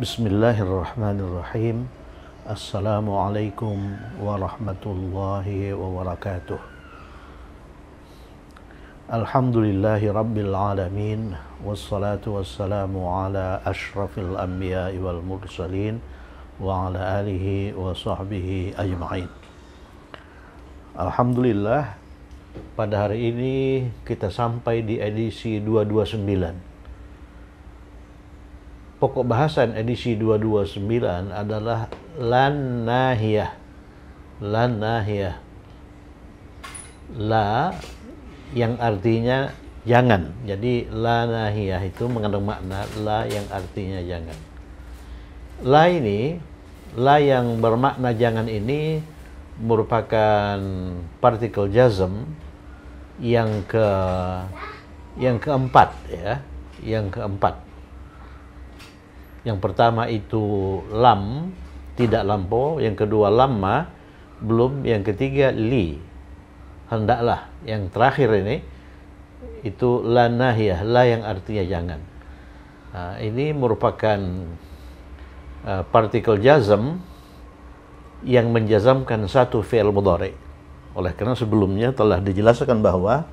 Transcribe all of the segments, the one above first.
Bismillahirrahmanirrahim. Assalamualaikum warahmatullahi wabarakatuh. Alhamdulillahi rabbil alamin. Wassalatu wassalamu ala ashrafil anbiya'i wal mursalin wa ala alihi wa sahbihi ajma'in. Alhamdulillah, pada hari ini kita sampai di edisi 229. Pokok bahasan edisi 229 adalah lan nahiyah. Lan nahiyah. La yang artinya jangan. Jadi la nahiyah itu mengandung makna la yang artinya jangan. La ini, la yang bermakna jangan ini merupakan partikel jazm yang keempat ya, yang keempat. Yang pertama itu lam, tidak lampau. Yang kedua lamma, belum. Yang ketiga li, hendaklah. Yang terakhir ini itu la nahiyah, la yang artinya jangan. Nah, ini merupakan partikel jazm yang menjazamkan satu fi'il mudhari. Oleh karena sebelumnya telah dijelaskan bahwa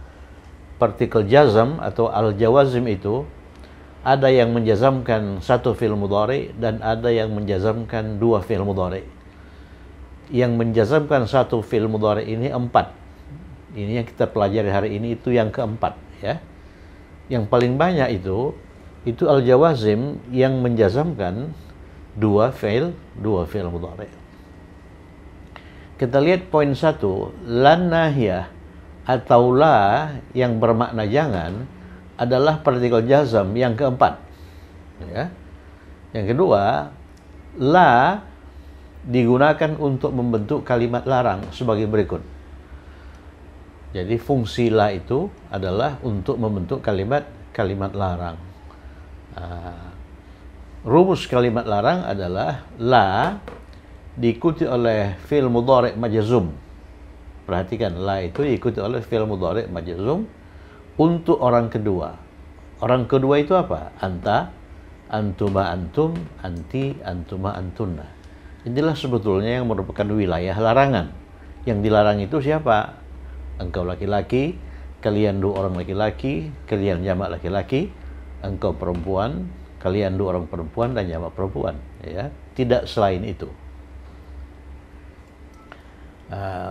partikel jazm atau al-jawazim itu ada yang menjazamkan satu fi'il mudhari dan ada yang menjazamkan dua fi'il mudhari. Yang menjazamkan satu fi'il mudhari ini 4. Ini yang kita pelajari hari ini, itu yang keempat ya. Yang paling banyak itu al-jawazim yang menjazamkan dua fi'il mudhari. Kita lihat poin 1, lan nahiyah atau la yang bermakna jangan adalah partikel jazm yang keempat ya. Yang kedua, la digunakan untuk membentuk kalimat larang sebagai berikut. Jadi fungsi la itu adalah untuk membentuk kalimat larang. Rumus kalimat larang adalah la diikuti oleh fi'il mudhari' majzum. Perhatikan, la itu diikuti oleh fi'il mudhari' majzum untuk orang kedua. Orang kedua itu apa? Anta, antuma antum, anti, antuma antunna. Inilah sebetulnya yang merupakan wilayah larangan. Yang dilarang itu siapa? Engkau laki-laki, kalian dua orang laki-laki, kalian jamak laki-laki, engkau perempuan, kalian dua orang perempuan dan jamak perempuan. Ya, tidak selain itu.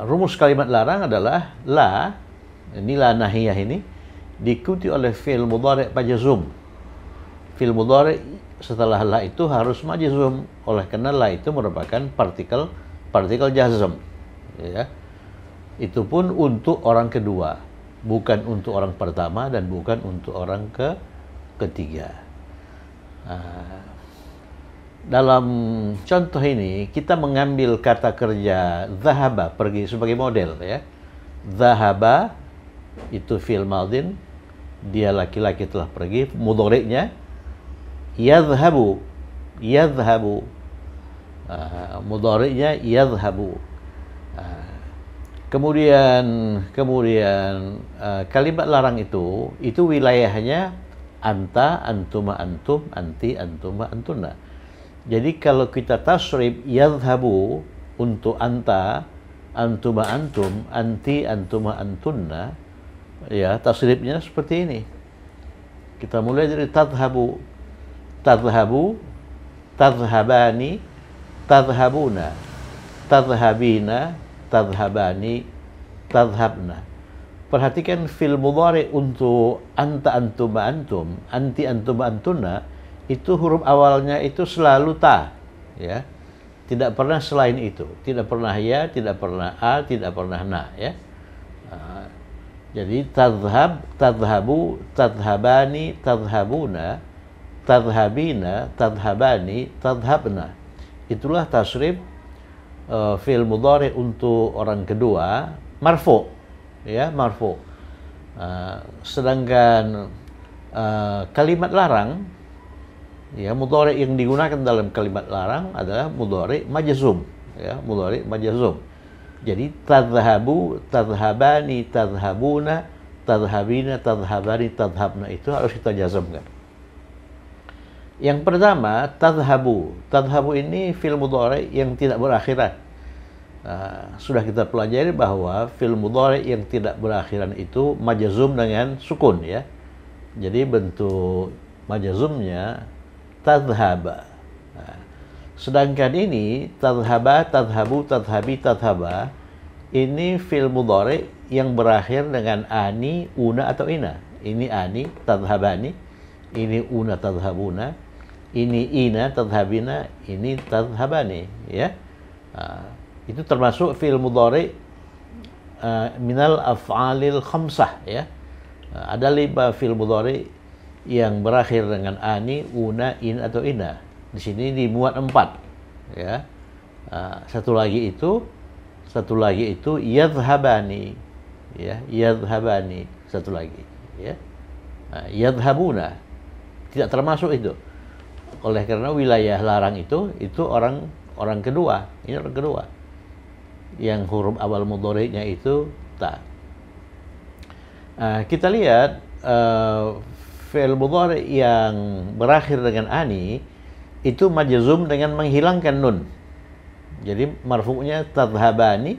Rumus kalimat larang adalah la, ini la nahiyah ini, diikuti oleh fi'il mudhari' majzum. Fi'il mudhari' setelah la itu harus majzum, oleh karena la itu merupakan partikel jazm ya. Itu pun untuk orang kedua, bukan untuk orang pertama dan bukan untuk orang ketiga. Dalam contoh ini kita mengambil kata kerja dhahaba, pergi, sebagai model ya. Dhahaba itu fi'il madin, dia laki-laki telah pergi, mudhari'nya yadhhabu, mudhari'nya yadhhabu. Kemudian kalimat larang itu wilayahnya anta, antuma antum, anti, antuma antunna. Jadi kalau kita tasrif yadhhabu untuk anta, antuma antum, anti, antuma antunna, ya, tasrifnya seperti ini. Kita mulai dari tadhhabu, tadhhabani, tadhhabuna, tadhhabina, tadhhabani, tadhhabna. Perhatikan fi'il mudhari' untuk anta, antuma antum, anti, antuma antunna, itu huruf awalnya itu selalu ta ya. Tidak pernah selain itu. Tidak pernah ya, tidak pernah a, tidak pernah na ya. Jadi tadhhab, tadhhabu, tadhhabani, tadhhabuna, tadhhabina, tadhhabani, tadhhabna. Itulah tasrif fi'il mudhari' untuk orang kedua, marfu ya, marfu. Sedangkan kalimat larang ya, mudhari' yang digunakan dalam kalimat larang adalah mudhari' majzum ya, mudhari' majzum. Jadi tadhhabu, tadhhabani, tadhhabuna, tadhhabina, tadhhabani, tadhhabna itu harus kita jazmkan. Yang pertama, tadhabu. Tadhabu ini fi'il mudhari yang tidak berakhiran. Sudah kita pelajari bahwa fi'il mudhari yang tidak berakhiran itu majazum dengan sukun ya. Jadi bentuk majazumnya tadhaba. Sedangkan ini tadhaba, tadhabu, tadhabi, tadhaba ini fi'il mudhari yang berakhir dengan ani, una atau ina. Ini ani, tadhabani. Ini una, tadhabuna. Ini ina, tadhabina. Ini tadhabani. Ya. Itu termasuk fi'il mudhari minal af'alil khamsah ya. Ada 5 fi'il mudhari yang berakhir dengan ani, una, in atau ina. Di sini dimuat 4 ya. Satu lagi itu yadhhabani ya, yadhhabani satu lagi ya. Yadhhabuna tidak termasuk itu. Oleh karena wilayah larang itu orang kedua. Ini orang kedua. Yang huruf awal mudhari'nya itu ta. Kita lihat fi'il mudhari yang berakhir dengan ani itu majzum dengan menghilangkan nun. Jadi marfu'nya tadhhabani,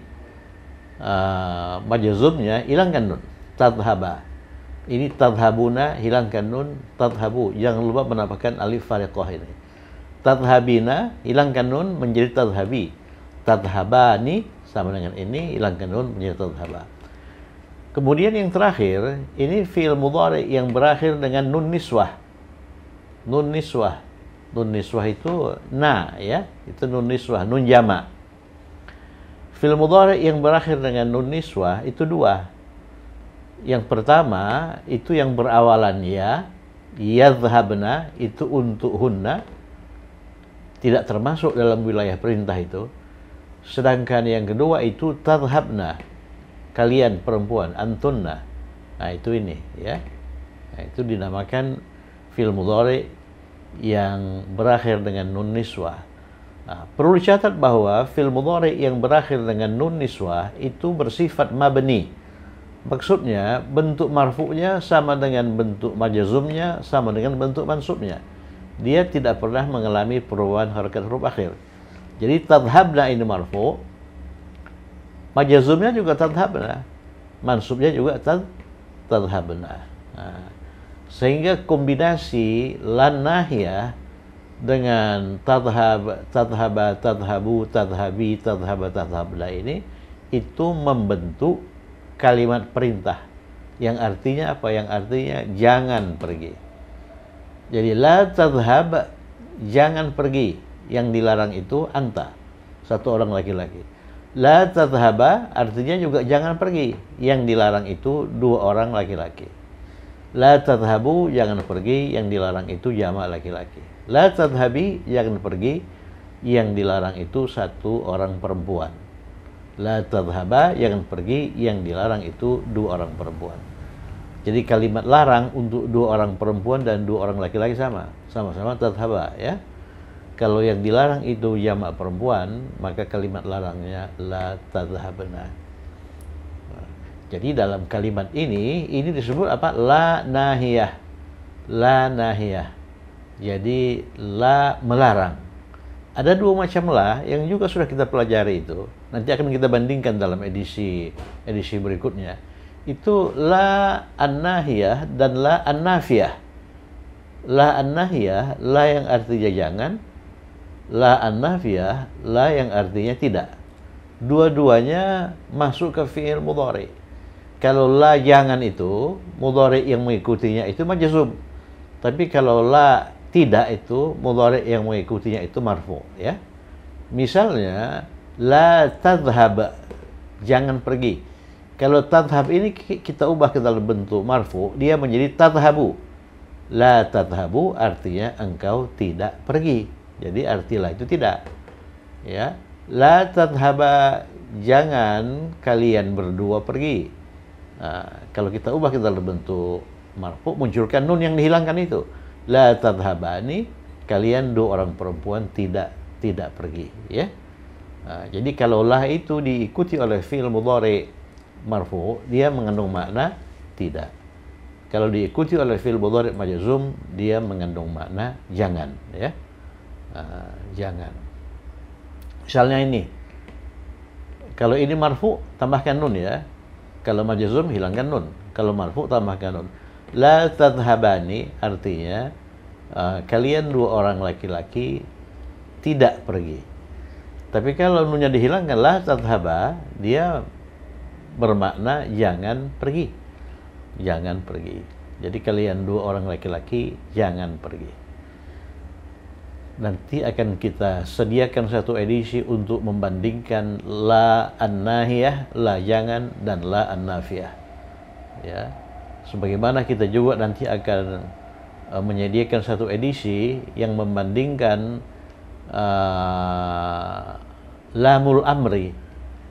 majzumnya hilangkan nun. Tadhhaba. Ini tadhhabuna, hilangkan nun. Tadhhabu, jangan lupa menambahkan alif fariqah ini. Tadhhabina, hilangkan nun menjadi tadhhabi. Tadhhabani sama dengan ini, hilangkan nun menjadi tadhhaba. Kemudian yang terakhir, ini fi'il mudhari yang berakhir dengan nun niswah. Nun niswah. Nun niswah itu na ya, itu nun niswah, nun jama'. Fi'il mudhari yang berakhir dengan nun niswah itu 2. Yang pertama itu yang berawalan ya, yadhhabna itu untuk hunna, tidak termasuk dalam wilayah perintah itu. Sedangkan yang kedua itu tadhhabna, kalian perempuan, antunna. Nah itu ini ya. Nah, itu dinamakan fi'il mudhari yang berakhir dengan nun niswah. Perlu dicatat bahwa fi'il mudhari yang berakhir dengan nun niswah itu bersifat mabni. Maksudnya bentuk marfu'nya sama dengan bentuk majazumnya, sama dengan bentuk mansubnya. Dia tidak pernah mengalami perubahan harakat huruf akhir. Jadi tadhhabna ini marfu', majazumnya juga tadhhabna, mansubnya juga tadhhabna. Sehingga kombinasi lan nahiyah dengan tadhhaba, tadhhabu, tadhhabi, tadhhaba, tadhhabna ini itu membentuk kalimat perintah yang artinya apa? Yang artinya jangan pergi. Jadi la tadhhab, jangan pergi. Yang dilarang itu anta, satu orang laki-laki. La tadhhaba artinya juga jangan pergi. Yang dilarang itu 2 orang laki-laki. La tadhhabu, jangan pergi, yang dilarang itu jama' laki-laki. La tadhhabi, jangan pergi, yang dilarang itu 1 orang perempuan. La tadhhaba, jangan pergi, yang dilarang itu 2 orang perempuan. Jadi kalimat larang untuk 2 orang perempuan dan 2 orang laki-laki sama-sama tadhhaba ya. Kalau yang dilarang itu jama' perempuan, maka kalimat larangnya la tadhhabna. Jadi dalam kalimat ini disebut apa? La nahiyah. La nahiyah. Jadi la melarang. Ada 2 macam la yang juga sudah kita pelajari itu. Nanti akan kita bandingkan dalam edisi berikutnya. Itu la an-nahiyah dan la an-nafiyah. La an-nahiyah, la yang artinya jangan. La an-nafiyah, la yang artinya tidak. Dua-duanya masuk ke fi'il mudhari. Kalau la jangan itu, mudhari yang mengikutinya itu majzum. Tapi kalau la tidak itu, mudhari yang mengikutinya itu marfu ya. Misalnya la tadhhab, jangan pergi. Kalau tadhhab ini kita ubah ke dalam bentuk marfu, dia menjadi tadhhabu. La tadhhabu artinya engkau tidak pergi. Jadi arti la itu tidak. Ya. La tadhhaba, jangan kalian berdua pergi. Kalau kita ubah ke dalam bentuk marfu, munculkan nun yang dihilangkan itu. La tadhhabani, kalian 2 orang perempuan tidak pergi ya. Jadi kalau la itu diikuti oleh fi'il mudhari marfu, dia mengandung makna tidak. Kalau diikuti oleh fi'il mudhari' majzum, dia mengandung makna jangan, ya. Jangan. Misalnya ini, kalau ini marfu, tambahkan nun, ya. Kalau majzum, hilangkan nun. Kalau marfu, tambahkan nun. La tadhhabani artinya kalian dua orang laki-laki tidak pergi. Tapi kalau nunnya dihilangkan, la tadhhaba, dia bermakna jangan pergi. Jangan pergi. Jadi kalian dua orang laki-laki jangan pergi. Nanti akan kita sediakan satu edisi untuk membandingkan la an-nahiyah, la jangan, dan la an-nafiyah. Ya. Sebagaimana kita juga nanti akan menyediakan satu edisi yang membandingkan lamul amri.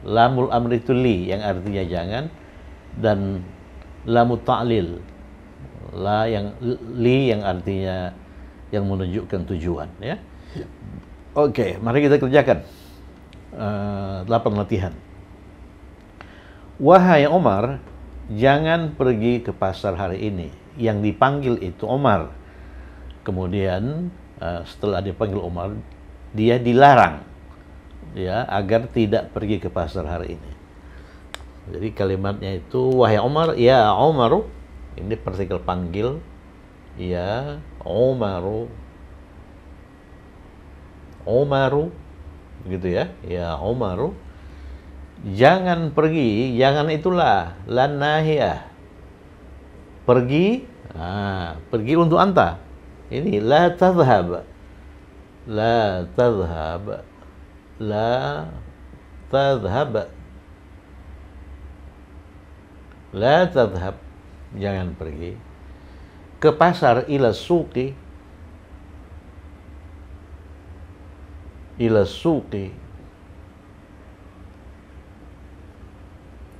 Lamul amri itu li, yang artinya jangan, dan lamut ta'lil, la yang li, yang artinya yang menunjukkan tujuan, ya. Oke, mari kita kerjakan 8 latihan. Wahai Omar, jangan pergi ke pasar hari ini. Yang dipanggil itu Omar. Kemudian setelah dipanggil Omar, dia dilarang, ya, agar tidak pergi ke pasar hari ini. Jadi kalimatnya itu, wahai Omar, ya Omaru, ini partikel panggil, ya Omaru, Omaru, gitu ya, ya Omaru, jangan pergi, jangan itulah lan nahiyah, pergi, pergi untuk anta. Ini la tadhhab, la tadhhab, la tadhhab, la tadhhab, jangan pergi ke pasar, ila suqi, ila suqi,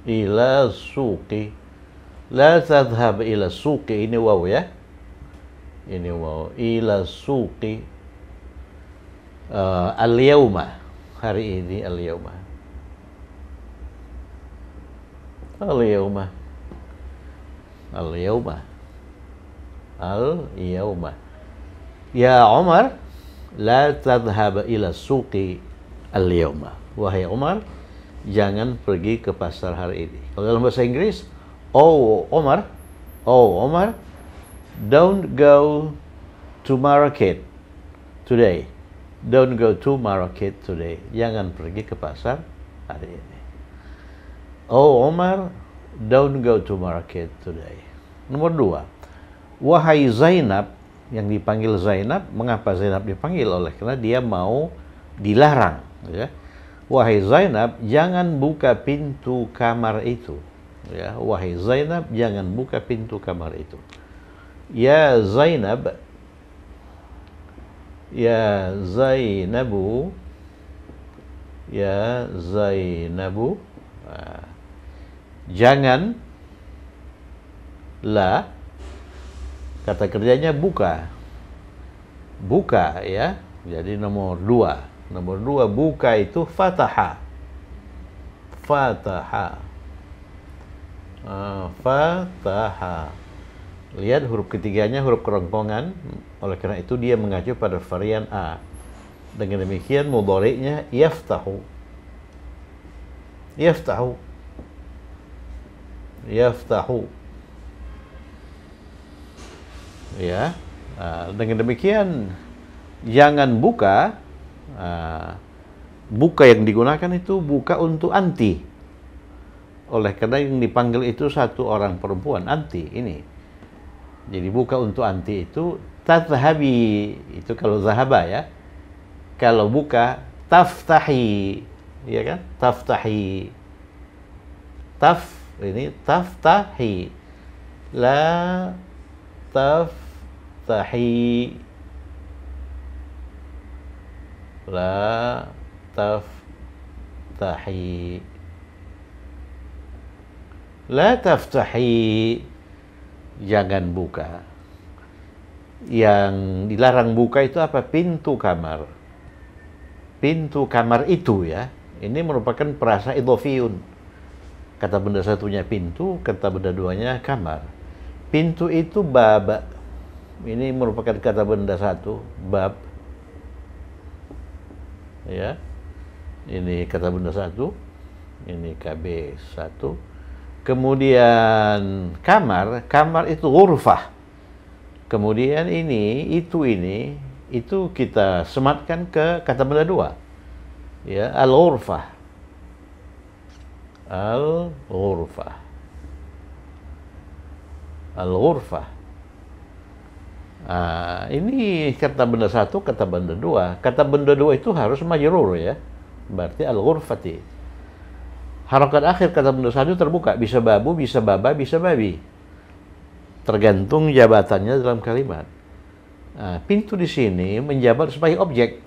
ila suqi, la tadhhab ila suqi, ini waw, ya, ini waw, ila suqi, al-yawma, hari ini, al-yawma, al-yawma, al-yawma, al-yawma, ya Umar, la tadhhab ila suqi al-yawma, wahai Umar, jangan pergi ke pasar hari ini. Kalau dalam bahasa Inggris, oh Umar, don't go to market today, don't go to market today, jangan pergi ke pasar hari ini. Oh Umar, don't go to market today. Nomor 2, wahai Zainab, yang dipanggil Zainab, mengapa Zainab dipanggil? Karena dia mau dilarang, ya. Wahai Zainab, jangan buka pintu kamar itu, ya. Wahai Zainab, jangan buka pintu kamar itu. Ya Zainab, ya Zainabu, ya Zainabu, jangan, la, kata kerjanya buka, buka, ya. Jadi nomor 2, buka itu fataha, fataha, fataha. Lihat huruf ketiganya huruf kerongkongan, oleh karena itu dia mengacu pada varian A. Dengan demikian mudhari'nya yaftahu, yaftahu, yaftahu, ya. Dengan demikian jangan buka, buka yang digunakan itu buka untuk anti, oleh karena yang dipanggil itu satu orang perempuan, anti ini. Jadi buka untuk anti itu tadhhabi, itu kalau zahaba, ya. Kalau buka taftahi, ya kan, taftahi, taf, ini taftahi, la taftahi, la taftahi, la taftahi, jangan buka. Yang dilarang buka itu apa? Pintu kamar, pintu kamar itu, ya. Ini merupakan perasa idhofiyun. Kata benda satunya pintu, kata benda duanya kamar. Pintu itu bab. Ini merupakan kata benda satu, bab. Ya. Ini kata benda satu. Ini KB satu. Kemudian kamar itu ghurfah. Kemudian itu kita sematkan ke kata benda dua. Ya, al-ghurfah. Al-ghurfah. Al-ghurfah. Ini kata benda satu, kata benda dua. Kata benda dua itu harus majrur ya. Berarti al-ghurfati. Harokat akhir kata benda satu terbuka, bisa babu, bisa baba, bisa babi. Tergantung jabatannya dalam kalimat. Pintu di sini menjabat sebagai objek.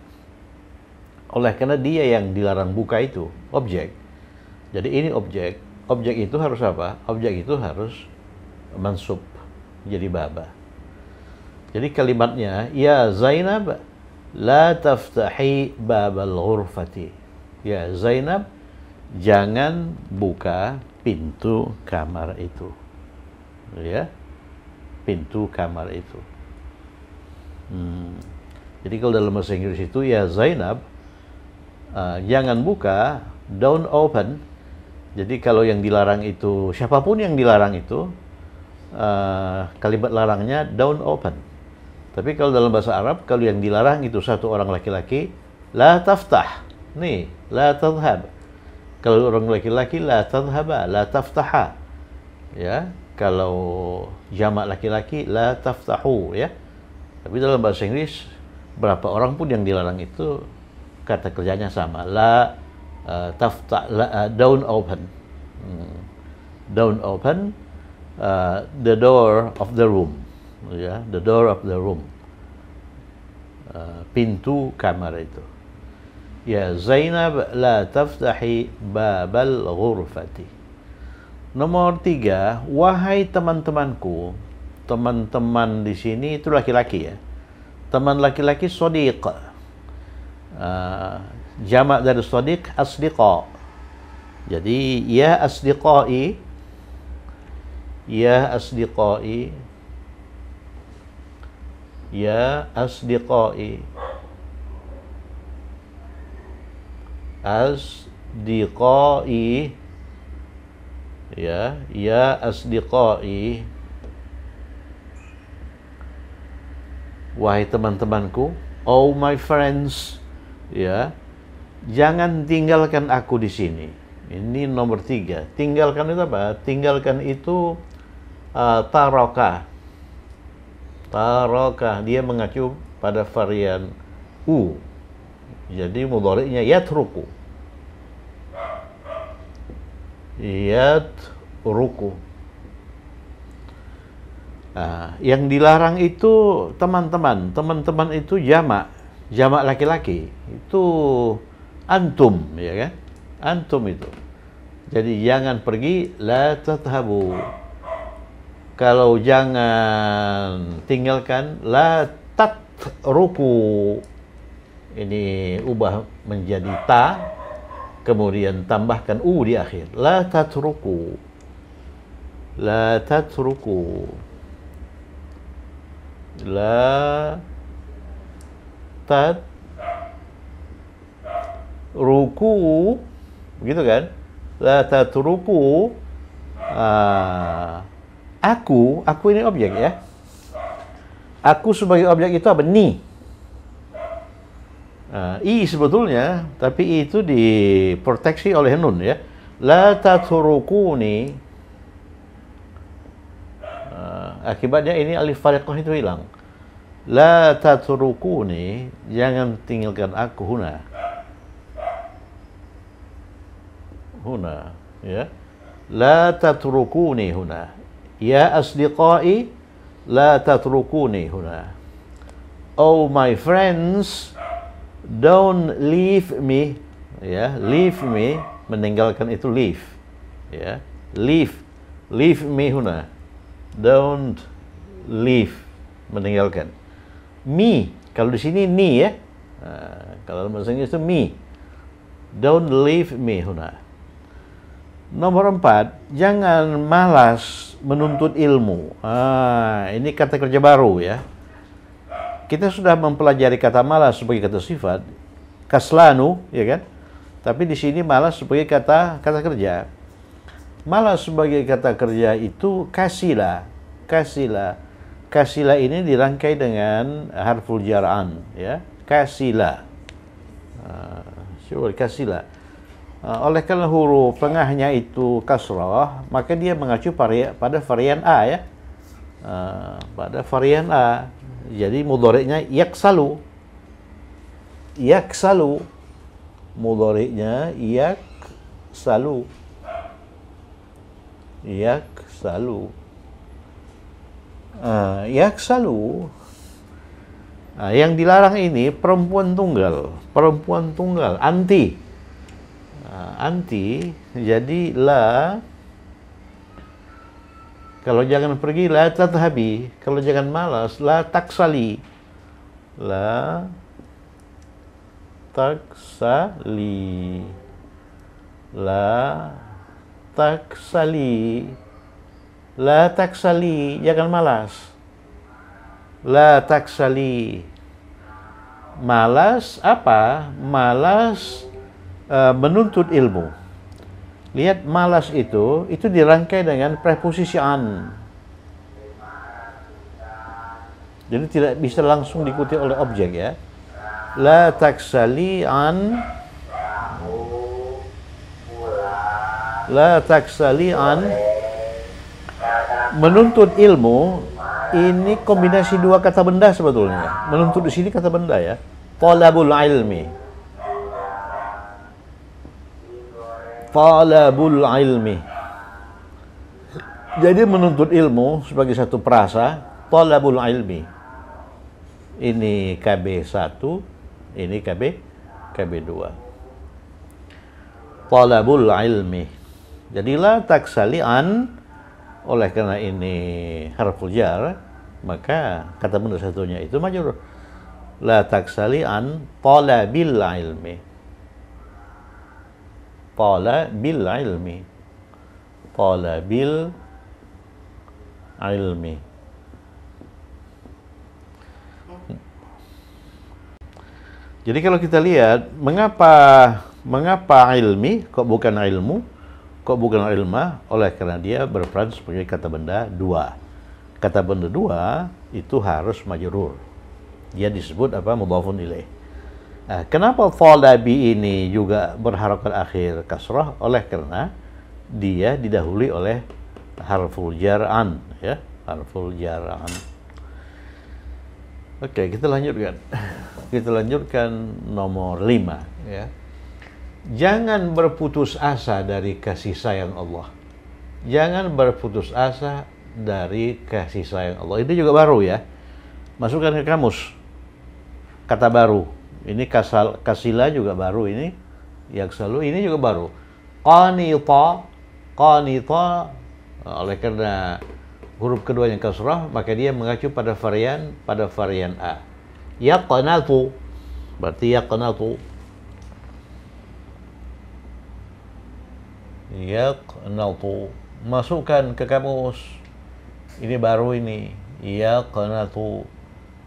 Oleh karena dia yang dilarang buka itu objek. Jadi ini objek. Objek itu harus apa? Objek itu harus mansub, jadi baba. Jadi kalimatnya, ya Zainab, la taftahi babal ghurfati. Ya Zainab, jangan buka pintu kamar itu. Ya, pintu kamar itu. Jadi kalau dalam bahasa Inggris itu, ya Zainab, jangan buka, don't open. Jadi kalau yang dilarang itu, siapapun yang dilarang itu, kalimat larangnya don't open. Tapi kalau dalam bahasa Arab, kalau yang dilarang itu satu orang laki-laki, la taftah. Nih, la tadhhab. Kalau orang laki-laki, la tadhhaba, la taftaha. Ya, kalau jamak laki-laki, la taftahu, ya. Tapi dalam bahasa Inggris, berapa orang pun yang dilarang itu kata kerjanya sama. La taftah, don't open. Don't open the door of the room. Ya, the door of the room. Pintu kamar itu. Ya Zainab, la taftahi babal ghurfati. Nomor 3, wahai teman-temanku. Teman-teman di sini itu laki-laki ya. Teman laki-laki shadiq. Jamak dari shadiq asdiqa. Jadi ya asdiqai, ya asdiqai, ya asdiqai, asdiqai, ya asdiqai, wahai teman-temanku, oh my friends, ya, jangan tinggalkan aku di sini. Ini nomor 3. Tinggalkan itu apa? Tinggalkan itu taraka. Taraka, dia mengacu pada varian u. Jadi mudhari'nya yatruku. Yatruku. Yang dilarang itu teman-teman. Teman-teman itu jamak. Jamak laki-laki. Itu antum, ya kan? Antum itu. Jadi jangan pergi, la tadhhabu. Kalau jangan tinggalkan, la tatruku. Ini ubah menjadi ta, kemudian tambahkan u di akhir. La tatruku. La tatruku. La tatruku. Begitu kan? La tatruku. Aku ini objek ya. Aku sebagai objek itu apa? Ni. I sebetulnya, tapi itu diproteksi oleh nun ya. La tatrukuni. Akibatnya ini alif fariqah itu hilang. La tatrukuni, jangan tinggalkan aku huna. Huna, ya. La tatrukuni huna. Ya asdiqai, la tatrukuni huna. Oh my friends, don't leave me. Ya, leave me, meninggalkan itu leave. Ya, leave me huna. Don't leave, meninggalkan. Me, kalau di sini ni ya. Kalau bahasa Inggris itu me. Don't leave me huna. Nomor 4, jangan malas menuntut ilmu. Ini kata kerja baru ya. Kita sudah mempelajari kata malas sebagai kata sifat, kaslanu, ya kan? Tapi di sini malas sebagai kata kerja. Malas sebagai kata kerja itu kasila. Kasila ini dirangkai dengan harful jar'an, ya. Kasila. Kasila. Oleh karena huruf tengahnya itu kasrah, maka dia mengacu pada varian A ya. Pada varian A. Jadi mudhari'nya yaksalu. Yaksalu. Mudhari'nya yaksalu. Yaksalu. Yaksalu. Yang dilarang ini perempuan tunggal, anti. Anti, jadi la, kalau jangan pergi la tadhhabi, kalau jangan malas la taksali, la taksali, la taksali, la taksali, jangan malas, la taksali. Malas apa? Malas menuntut ilmu. Lihat, malas itu dirangkai dengan preposisi an. Jadi tidak bisa langsung diikuti oleh objek ya. La taksali an, la taksali an, menuntut ilmu. Ini kombinasi dua kata benda sebetulnya. Menuntut di sini kata benda ya. Talabul ilmi. Talabul ilmi. Jadi menuntut ilmu sebagai satu perasa, talabul ilmi. Ini KB1, ini KB2. Talabul ilmi. Jadi la taksali an, oleh karena ini harful jar, maka kata benda satunya itu majrur. La taksali an talabil ilmi. Talabil ilmi. Talabil ilmi. Jadi kalau kita lihat, mengapa ilmi kok bukan ilmu, kok bukan ilma? Oleh karena dia berperan sebagai kata benda dua. Kata benda dua itu harus majrur. Dia disebut apa? Mudhafun ilaih. Kenapa talabi ini juga berharokat akhir kasrah? Oleh karena dia didahului oleh harful jar'an ya, harful jar'an. Oke, kita lanjutkan. Kita lanjutkan nomor 5 ya. Jangan berputus asa dari kasih sayang Allah. Jangan berputus asa dari kasih sayang Allah. Itu juga baru ya. Masukkan ke kamus. Kata baru. Ini kasila juga baru ini. Yaksalu ini juga baru. Qanita, oleh karena huruf keduanya kasrah, maka dia mengacu pada varian A. Yaqnatu, berarti yaqnatu. Yaqnatu. Masukkan ke kamus. Ini baru ini. Yaqnatu.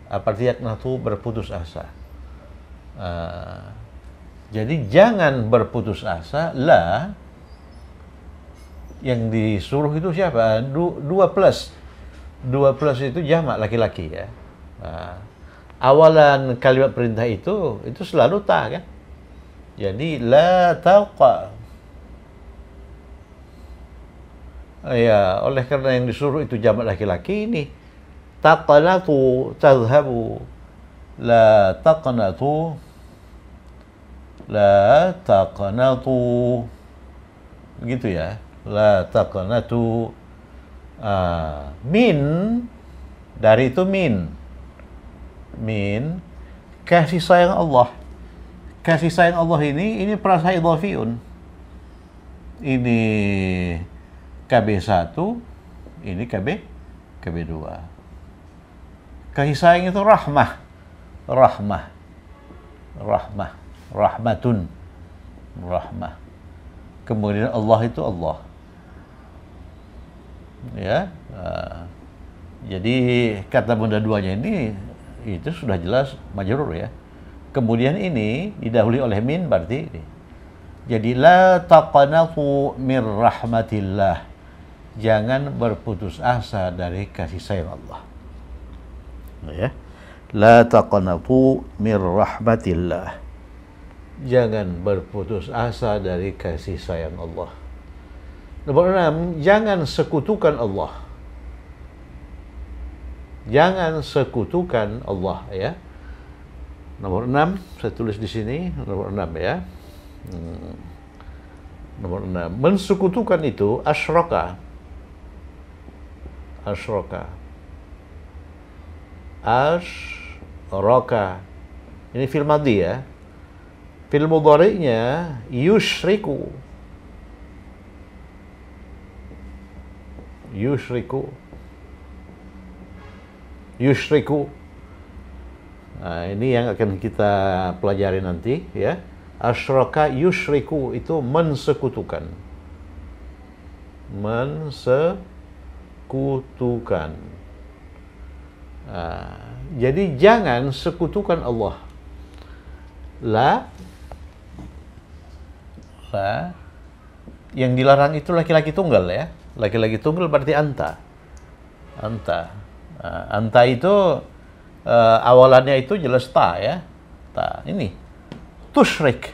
Arti yaqnatu berputus asa. Jadi jangan berputus asa. La yang disuruh itu siapa? 2 plus itu jamak laki-laki ya. Awalan kalimat perintah itu selalu ta kan. Jadi la taqa. Ya, oleh karena yang disuruh itu jamak laki-laki ini. Taqnatu tadhhabu. La taqnatu, la taqnatu, begitu ya. La taqnatu. Min, dari itu min, kasih sayang Allah. Kasih sayang Allah ini perasa idhafiyun. Ini KB1, ini KB2. Kasih sayang itu rahmatun, rahmah. kemudian Allah itu Allah. Ya, jadi kata benda duanya ini itu sudah jelas majrur ya. Kemudian ini didahului oleh min, berarti ini. Jadi la taqnatu min rahmatillah. Jangan berputus asa dari kasih sayang Allah. Ya. La taqnatu min rahmatillah. Jangan berputus asa dari kasih sayang Allah. Nomor 6, jangan sekutukan Allah. Jangan sekutukan Allah ya. Nomor 6, saya tulis di sini nomor 6 ya. Nomor 6, mensekutukan itu asyraka. Asyraka. Asyraka. Ini fi'il madhi ya. Fi'il mudhari'nya yusyriku. Yusyriku. Yusyriku. Nah, ini yang akan kita pelajari nanti ya. Asyraka yusyriku itu mensekutukan. Mensekutukan. Nah, jadi jangan sekutukan Allah. La yang dilarang itu laki-laki tunggal ya. Laki-laki tunggal berarti anta. Anta. Anta itu awalannya itu jelas ta ya. Ta. Ini tusyrik.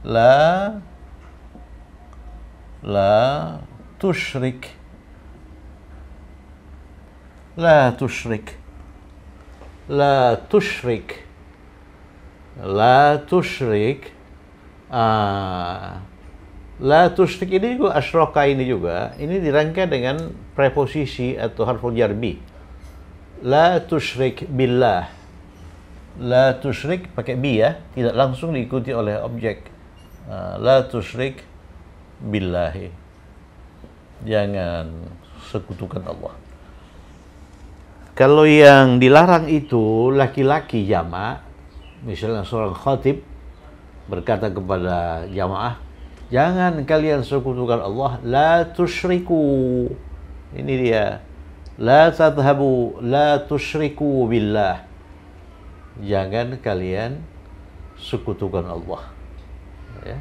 La tusyrik. La tusyrik. La tusyrik. La tusyrik. La tusyrik ini juga asyraka ini juga. Ini dirangkai dengan preposisi atau harful jarbi. La tusyrik billah. La tusyrik pakai bi ya, tidak langsung diikuti oleh objek. La tusyrik billahi. Jangan sekutukan Allah. Kalau yang dilarang itu laki-laki jamak, misalnya seorang khatib berkata kepada jamaah, jangan kalian sekutukan Allah, la tusyriku. Ini dia. La tadhabu, la tusyriku billah. Jangan kalian sekutukan Allah. Ya.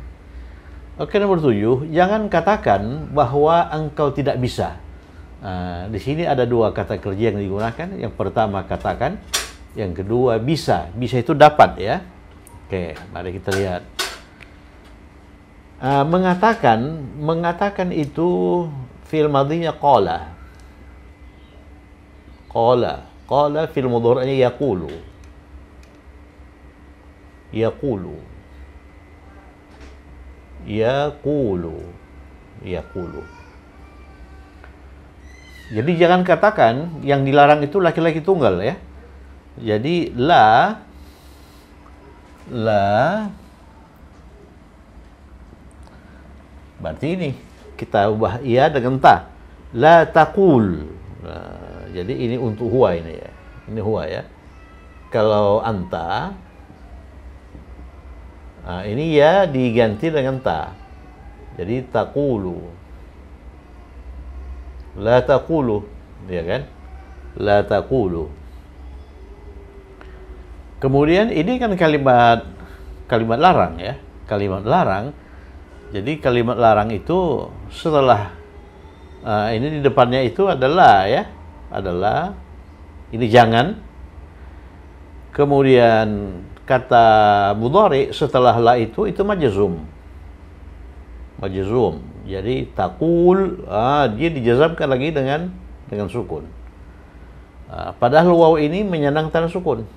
Oke, nomor 7, jangan katakan bahwa engkau tidak bisa. Di sini ada dua kata kerja yang digunakan. Yang pertama katakan, yang kedua bisa. Bisa itu dapat ya. Oke, mari kita lihat. Mengatakan itu fi'il madhinya qala. Qala fi'il mudhari'nya yaqulu. Yaqulu. Jadi jangan katakan yang dilarang itu laki-laki tunggal ya. Jadi la berarti ini kita ubah ia dengan ta. La taqul. Nah, jadi ini untuk huwa ini ya. Ini huwa ya. Kalau anta, ini ya diganti dengan ta. Jadi taqulu. La taqulu, ya kan? La taqulu. Kemudian ini kan kalimat larang ya. Kalimat larang. Jadi kalimat larang itu setelah ini di depannya itu adalah ya. Adalah ini jangan. Kemudian kata mudhari setelah la itu majzum. Majzum. Jadi taqul dia dijazamkan lagi dengan sukun. Padahal waw ini menyandang tanda sukun.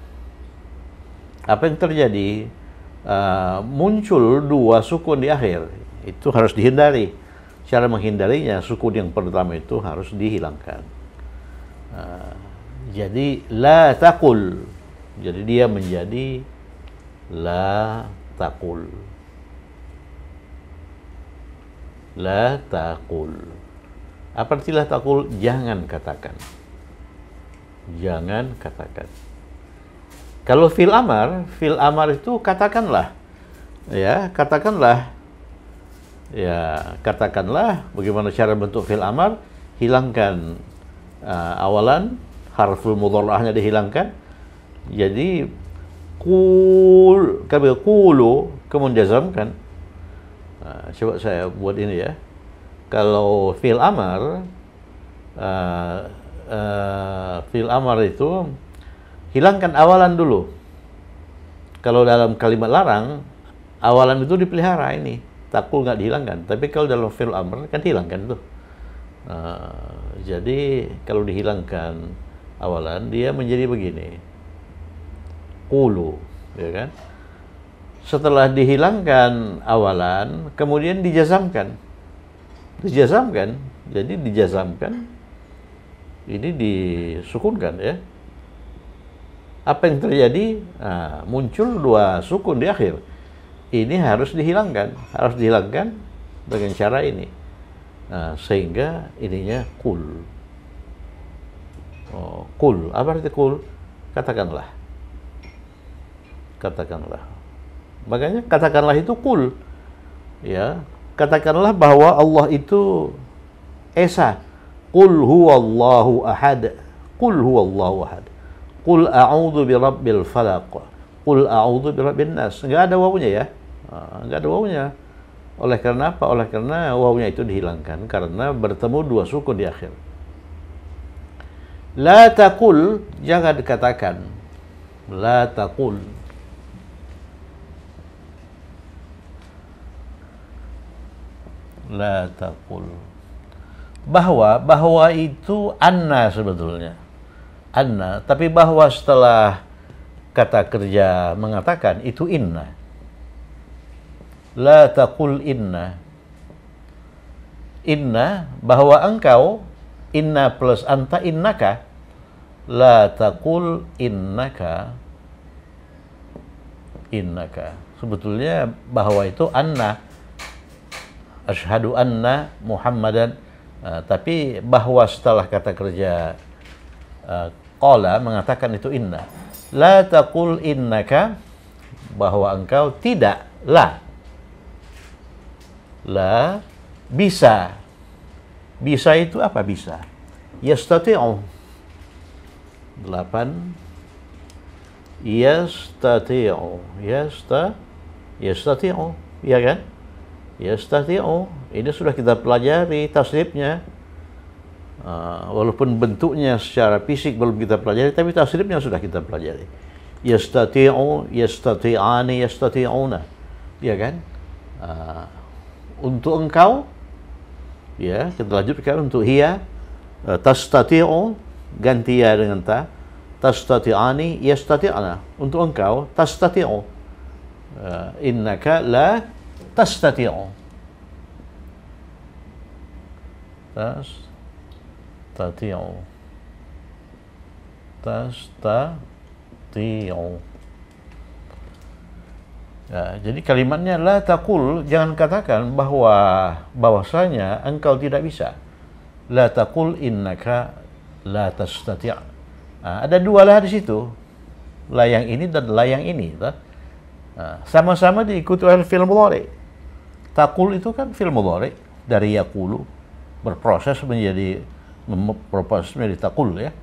Apa yang terjadi? Muncul dua sukun di akhir. Itu harus dihindari. Cara menghindarinya, sukun yang pertama itu harus dihilangkan. Jadi la taqul. Jadi dia menjadi la taqul. La taqul. Apa arti la taqul? Jangan katakan. Jangan katakan. Kalau fil amar itu katakanlah. Ya, katakanlah. Ya, katakanlah bagaimana cara bentuk fi'il amar, hilangkan awalan, harful mudhara'ahnya dihilangkan. Jadi qulu kemudian jazamkan. Coba saya buat ini ya. Kalau fi'il amar itu hilangkan awalan dulu. Kalau dalam kalimat larang, awalan itu dipelihara ini. Takul nggak dihilangkan. Tapi kalau dalam fi'il amr kan dihilangkan tuh. Jadi kalau dihilangkan awalan, dia menjadi begini. Qulu, ya kan? Setelah dihilangkan awalan, kemudian dijazamkan. Jadi dijazamkan, ini disukunkan ya. Apa yang terjadi? Muncul dua sukun di akhir. Ini harus dihilangkan dengan cara ini. Sehingga ininya qul. Qul, apa arti qul? Katakanlah. Makanya katakanlah itu qul. Ya, katakanlah bahwa Allah itu esa. Qul huwallahu ahad. Qul huwallahu ahad. Qul a'udzu birabbil falaq. Qul a'udzu birabbin nas. Enggak ada wawunya ya. Enggak ada wawunya. Oleh karena apa? Oleh karena wawunya itu dihilangkan karena bertemu dua sukun di akhir. La taqul, jangan dikatakan. La taqul. La taqul. Bahwa itu anna sebetulnya. Anna, tapi bahwa setelah kata kerja mengatakan itu inna. La taqul inna. Inna, bahwa engkau, inna plus anta innaka. La taqul innaka. Innaka. Sebetulnya bahwa itu anna. Asyhadu anna Muhammadan. Tapi bahwa setelah kata kerja qala mengatakan itu inna. La taqul innaka, bahwa engkau tidak, la bisa. Bisa itu apa bisa? Yastati'u. 8 yastati'u. Yastati'u, ya kan? Yastati'u. Ini sudah kita pelajari tasrifnya. Walaupun bentuknya secara fisik belum kita pelajari, tapi tasrifnya sudah kita pelajari. Yastati'u, yastati'ani, yastati'una. Ya kan? Untuk engkau, ya, kita lanjutkan untuk hiya. Tastati'u, ganti ya dengan ta. Tastati'ani, yastati'ana. Untuk engkau, tastati'u. Innaka la tastati'u. Tastati'u. Ya, jadi kalimatnya la taqul, jangan katakan bahwasanya engkau tidak bisa. La taqul innaka la tastati'. Ada dua la di situ. La yang ini dan la yang ini, sama-sama diikuti oleh fi'il mudhari'. Taqul itu kan fi'il mudhari' dari yaqulu berproses menjadi taqul ya.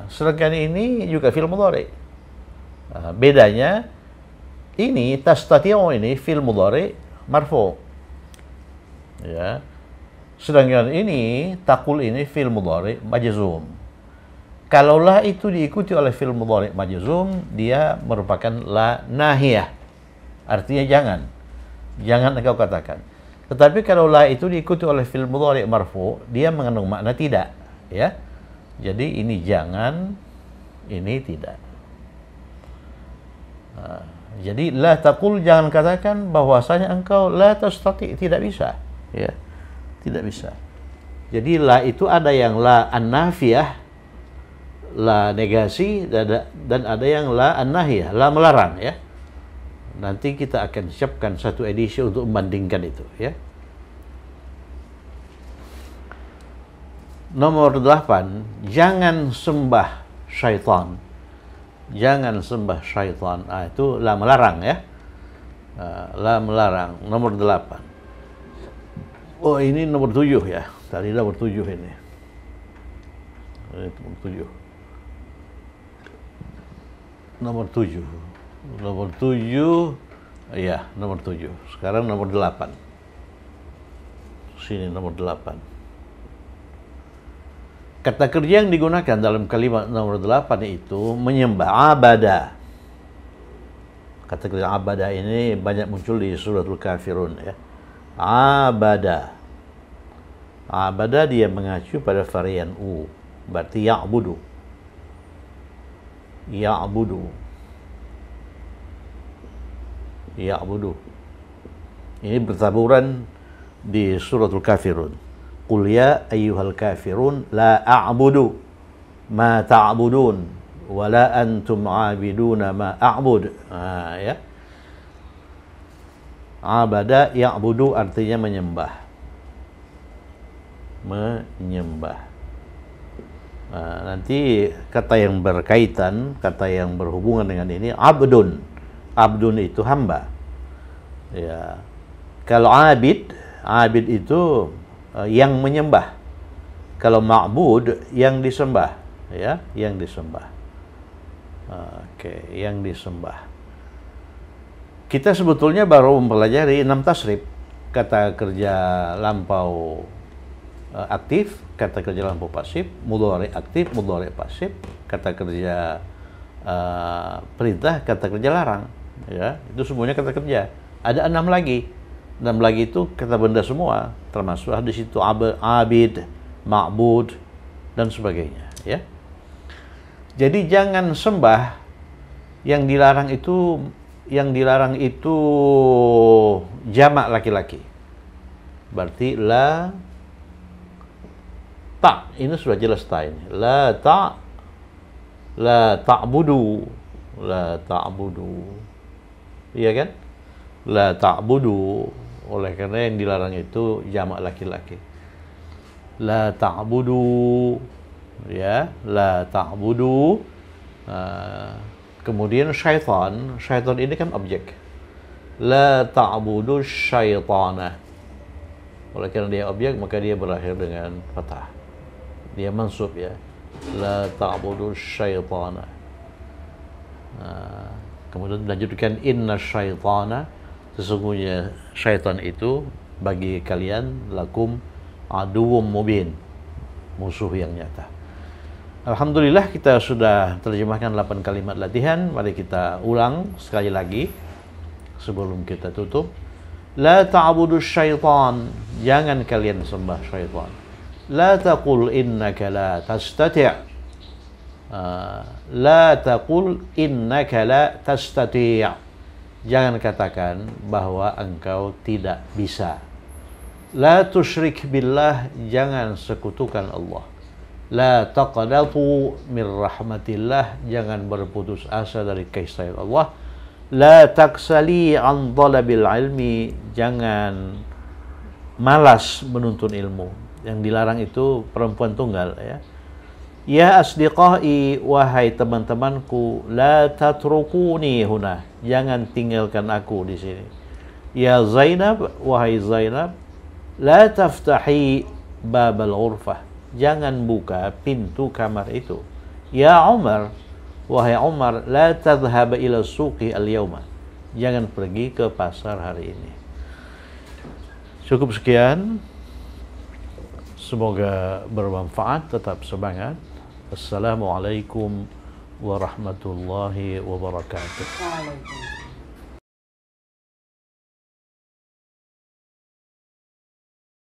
Sedangkan ini juga fi'il mudhari'. Bedanya ini tastati'u ini fi'il mudhari' marfu'. Ya. Sedangkan ini taqul ini fi'il mudhari' majzum. Kalau la itu diikuti oleh fi'il mudhari' majzum, dia merupakan la nahiyah. Artinya jangan engkau katakan. Tetapi kalau la itu diikuti oleh fi'il mudhari' marfu', dia mengandung makna tidak, ya. Jadi ini jangan, ini tidak. Jadi la taqul, jangan katakan bahwasanya engkau la tastati', tidak bisa, ya. Tidak bisa. Jadi la itu ada yang la an-nafiyah, la negasi, dan ada yang la an-nahiyah, la melarang, ya. Nanti kita akan siapkan satu edisi untuk membandingkan itu, ya. Nomor 8, jangan sembah syaitan. Jangan sembah syaitan. Itu la melarang, ya. La melarang. Nomor 8. Oh, ini nomor 7 ya. Tadi nomor 7 ini. Ini nomor 7. Nomor 7. Nomor 7. Iya, nomor 7. Sekarang nomor 8. Sini nomor 8. Kata kerja yang digunakan dalam kalimat nomor 8 itu menyembah, abada. Kata kerja abada ini banyak muncul di suratul kafirun ya. Abada. Abada dia mengacu pada varian u, berarti ya'budu. Ya'budu. Ya'budu. Ini bertaburan di suratul kafirun. Qul ya ayyuhal kafirun la a'budu ma ta'budun wa la antum 'abiduna ma a'bud. Ya. Abada ya'budu artinya menyembah. Menyembah. Nanti kata yang berkaitan, kata yang berhubungan dengan ini, abdun. Abdun itu hamba. Ya. Kalau abid itu yang menyembah. Kalau ma'bud yang disembah, ya, yang disembah. Oke, yang disembah. Kita sebetulnya baru mempelajari 6 tasrif, kata kerja lampau aktif, kata kerja lampau pasif, mudhari aktif, mudhari pasif, kata kerja perintah, kata kerja larang, ya, itu semuanya kata kerja. Ada 6 lagi. 6 lagi itu kata benda semua, termasuk di situ abid, ma'bud dan sebagainya, ya. Jadi jangan sembah yang dilarang itu jamak laki-laki. Berarti la ta, ini sudah jelas ta ini. La ta'budu. La ta'budu. Iya kan? La ta'budu. Oleh karena yang dilarang itu jamak laki-laki. La ta'budu. Ya, la ta'budu. Kemudian syaitan ini kan objek. La ta'budu syaitana. Oleh karena dia objek, maka dia berakhir dengan fathah. Dia mansub ya. La ta'budu syaitana. Kemudian dilanjutkan inna syaitana. Sesungguhnya syaitan itu bagi kalian lakum aduwwum mubin. Musuh yang nyata. Alhamdulillah kita sudah terjemahkan 8 kalimat latihan. Mari kita ulang sekali lagi sebelum kita tutup. La ta'budu syaitan. Jangan kalian sembah syaitan. La taqul innaka la tastati'. La taqul innaka la tastati'. Jangan katakan bahwa engkau tidak bisa. La tusyrik billah. Jangan sekutukan Allah. La taqnatu min rahmatillah. Jangan berputus asa dari kasih sayang Allah. La taksali an talabil ilmi. Jangan malas menuntut ilmu. Yang dilarang itu perempuan tunggal ya. Ya asdiqai, wahai teman-temanku, la tatrukuni huna. Jangan tinggalkan aku di sini. Ya Zainab, wahai Zainab, la taftahi babal ghurfah. Jangan buka pintu kamar itu. Ya Umar, wahai Umar, la tadhhab ila suqi al-yawma. Jangan pergi ke pasar hari ini. Cukup sekian. Semoga bermanfaat, tetap semangat. Assalamualaikum warahmatullahi wabarakatuh.